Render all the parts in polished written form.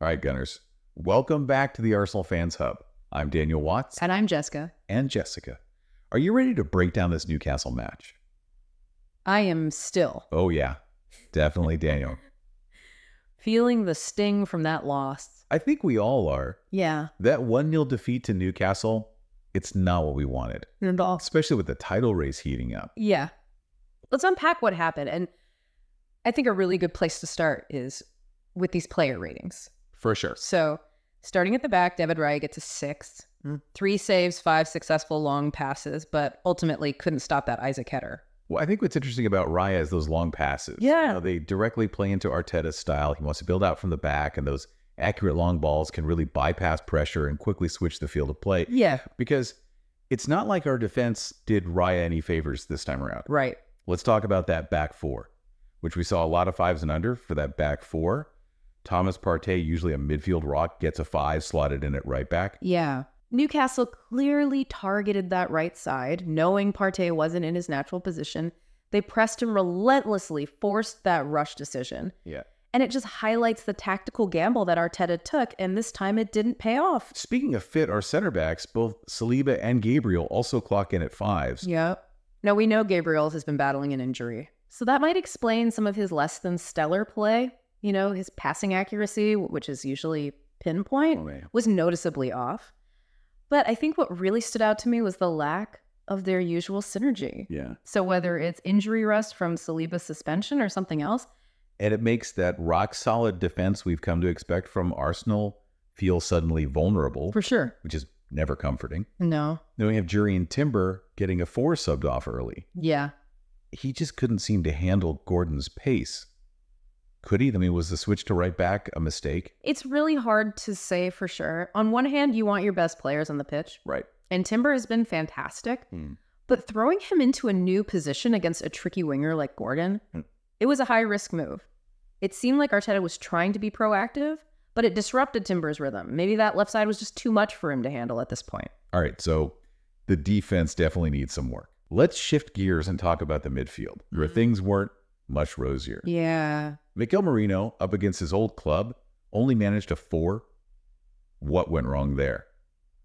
All right, Gunners. Welcome back to the Arsenal Fans Hub. I'm Daniel Watts. And I'm Jessica. And Jessica. Are you ready to break down this Newcastle match? I am still. Oh, yeah. Definitely, Daniel. Feeling the sting from that loss. I think we all are. Yeah. That 1-0 defeat to Newcastle, it's not what we wanted. Not at all. Especially with the title race heating up. Yeah. Let's unpack what happened. And I think a really good place to start is with these player ratings. For sure. So, starting at the back, David Raya gets a 6. 3 saves, 5 successful long passes, but ultimately couldn't stop that Isak header. Well, I think what's interesting about Raya is those long passes. Yeah. You know, they directly play into Arteta's style. He wants to build out from the back, and those accurate long balls can really bypass pressure and quickly switch the field of play. Yeah. Because it's not like our defense did Raya any favors this time around. Right. Let's talk about that back four, which we saw a lot of 5s and under for that back four. Thomas Partey, usually a midfield rock, gets a 5 slotted in at right back. Yeah. Newcastle clearly targeted that right side, knowing Partey wasn't in his natural position. They pressed him relentlessly, forced that rush decision. Yeah. And it just highlights the tactical gamble that Arteta took, and this time it didn't pay off. Speaking of fit, our center backs, both Saliba and Gabriel, also clock in at 5s. Yeah. Now, we know Gabriel has been battling an injury, so that might explain some of his less than stellar play. You know, his passing accuracy, which is usually pinpoint, was noticeably off. But I think what really stood out to me was the lack of their usual synergy. Yeah. So whether it's injury rust from Saliba's suspension or something else. And it makes that rock-solid defense we've come to expect from Arsenal feel suddenly vulnerable. For sure. Which is never comforting. No. Then we have Jurriën Timber getting a 4 subbed off early. Yeah. He just couldn't seem to handle Gordon's pace. Could he? I mean, was the switch to right back a mistake? It's really hard to say for sure. On one hand, you want your best players on the pitch. Right. And Timber has been fantastic. But throwing him into a new position against a tricky winger like Gordon, it was a high-risk move. It seemed like Arteta was trying to be proactive, but it disrupted Timber's rhythm. Maybe that left side was just too much for him to handle at this point. All right, so the defense definitely needs some work. Let's shift gears and talk about the midfield, where things weren't much rosier. Yeah. Mikel Merino, up against his old club, only managed a 4. What went wrong there?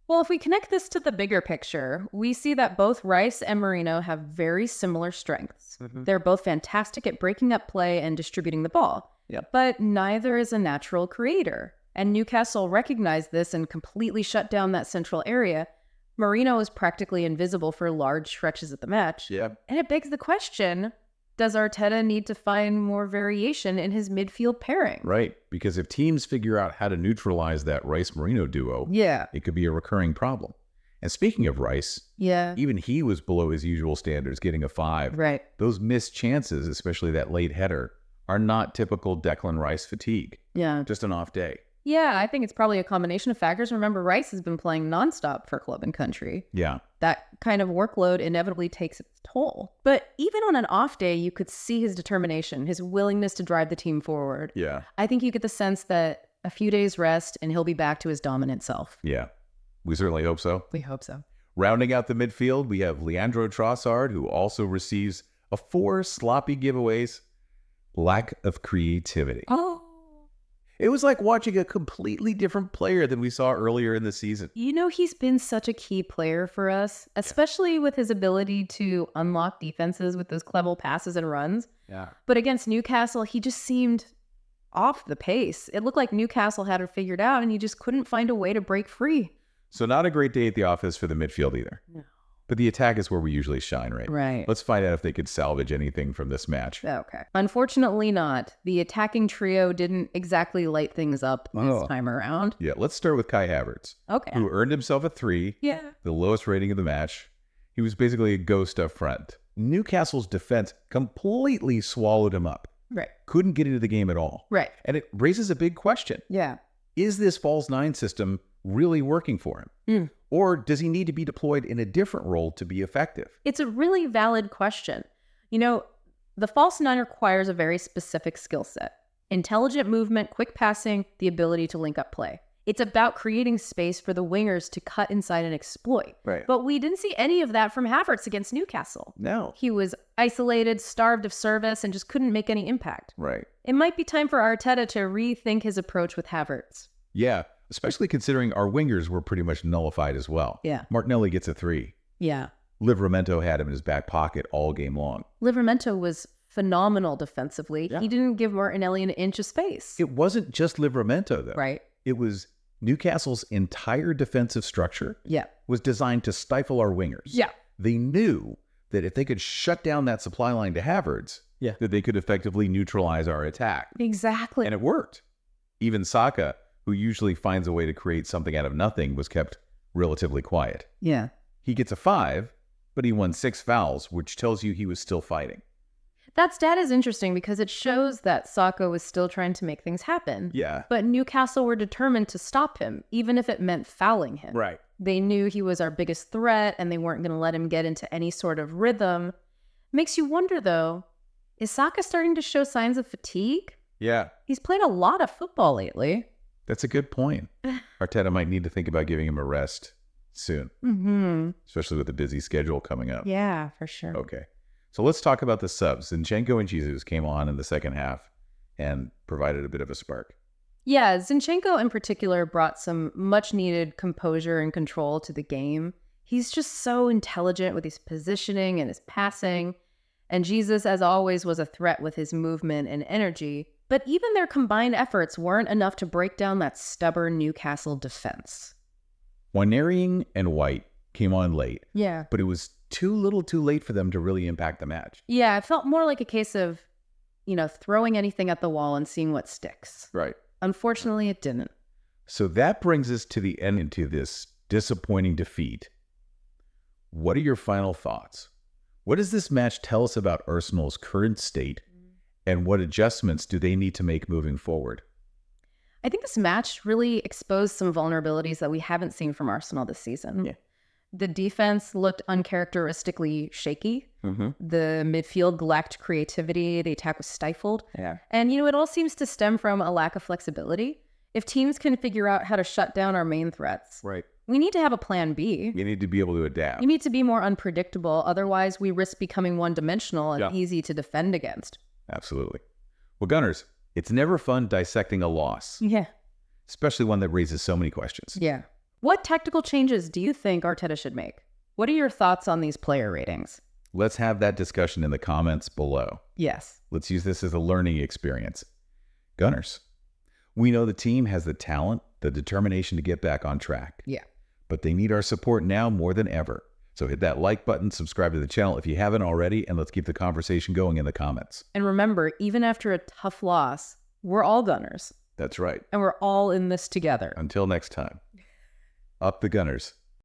Well, if we connect this to the bigger picture, we see that both Rice and Merino have very similar strengths. They're both fantastic at breaking up play and distributing the ball. Yep. But neither is a natural creator. And Newcastle recognized this and completely shut down that central area. Merino is practically invisible for large stretches of the match. Yeah. And it begs the question, does Arteta need to find more variation in his midfield pairing? Right, because if teams figure out how to neutralize that Rice-Merino duo, it could be a recurring problem. And speaking of Rice, even he was below his usual standards, getting a 5. Right. Those missed chances, especially that late header, are not typical Declan Rice fatigue. Yeah. Just an off day. Yeah, I think it's probably a combination of factors. Remember, Rice has been playing nonstop for club and country. Yeah. That kind of workload inevitably takes its toll. But even on an off day, you could see his determination, his willingness to drive the team forward. Yeah. I think you get the sense that a few days rest and he'll be back to his dominant self. Yeah. We certainly hope so. We hope so. Rounding out the midfield, we have Leandro Trossard, who also receives a 4 sloppy giveaways. Lack of creativity. Oh. It was like watching a completely different player than we saw earlier in the season. You know, he's been such a key player for us, especially with his ability to unlock defenses with those clever passes and runs. Yeah. But against Newcastle, he just seemed off the pace. It looked like Newcastle had it figured out and he just couldn't find a way to break free. So not a great day at the office for the midfield either. No. But the attack is where we usually shine, right? Right. Let's find out if they could salvage anything from this match. Okay. Unfortunately not. The attacking trio didn't exactly light things up this time around. Yeah, let's start with Kai Havertz. Okay. Who earned himself a 3. Yeah. The lowest rating of the match. He was basically a ghost up front. Newcastle's defense completely swallowed him up. Right. Couldn't get into the game at all. Right. And it raises a big question. Yeah. Is this false 9 system really working for him? Or does he need to be deployed in a different role to be effective? It's a really valid question. You know, the false 9 requires a very specific skill set. Intelligent movement, quick passing, the ability to link up play. It's about creating space for the wingers to cut inside and exploit. Right. But we didn't see any of that from Havertz against Newcastle. No. He was isolated, starved of service, and just couldn't make any impact. Right. It might be time for Arteta to rethink his approach with Havertz. Yeah, especially considering our wingers were pretty much nullified as well. Yeah. Martinelli gets a 3. Yeah. Livramento had him in his back pocket all game long. Livramento was phenomenal defensively. Yeah. He didn't give Martinelli an inch of space. It wasn't just Livramento, though. Right. It was Newcastle's entire defensive structure was designed to stifle our wingers. Yeah. They knew that if they could shut down that supply line to Havertz, that they could effectively neutralize our attack. Exactly. And it worked. Even Saka, who usually finds a way to create something out of nothing, was kept relatively quiet. Yeah. He gets a 5, but he won 6 fouls, which tells you he was still fighting. That stat is interesting because it shows that Saka was still trying to make things happen. Yeah. But Newcastle were determined to stop him, even if it meant fouling him. Right. They knew he was our biggest threat, and they weren't going to let him get into any sort of rhythm. Makes you wonder, though, is Saka starting to show signs of fatigue? Yeah. He's played a lot of football lately. That's a good point. Arteta might need to think about giving him a rest soon. Mm-hmm. Especially with the busy schedule coming up. Yeah, for sure. Okay. So let's talk about the subs. Zinchenko and Jesus came on in the second half and provided a bit of a spark. Yeah, Zinchenko in particular brought some much-needed composure and control to the game. He's just so intelligent with his positioning and his passing. And Jesus, as always, was a threat with his movement and energy. But even their combined efforts weren't enough to break down that stubborn Newcastle defense. Nwaneri and White came on late. Yeah. But it was too little too late for them to really impact the match. Yeah, it felt more like a case of, throwing anything at the wall and seeing what sticks. Right. Unfortunately, it didn't. So that brings us to the end into this disappointing defeat. What are your final thoughts? What does this match tell us about Arsenal's current state, and what adjustments do they need to make moving forward? I think this match really exposed some vulnerabilities that we haven't seen from Arsenal this season. Yeah. The defense looked uncharacteristically shaky. Mm-hmm. The midfield lacked creativity. The attack was stifled. Yeah. And, it all seems to stem from a lack of flexibility. If teams can figure out how to shut down our main threats, right, we need to have a plan B. You need to be able to adapt. You need to be more unpredictable. Otherwise, we risk becoming one-dimensional and easy to defend against. Absolutely. Well, Gunners, it's never fun dissecting a loss. Yeah. Especially one that raises so many questions. Yeah. What tactical changes do you think Arteta should make? What are your thoughts on these player ratings? Let's have that discussion in the comments below. Yes. Let's use this as a learning experience. Gunners, we know the team has the talent, the determination to get back on track. Yeah. But they need our support now more than ever. So hit that like button, subscribe to the channel if you haven't already, and let's keep the conversation going in the comments. And remember, even after a tough loss, we're all Gunners. That's right. And we're all in this together. Until next time. Up the Gunners.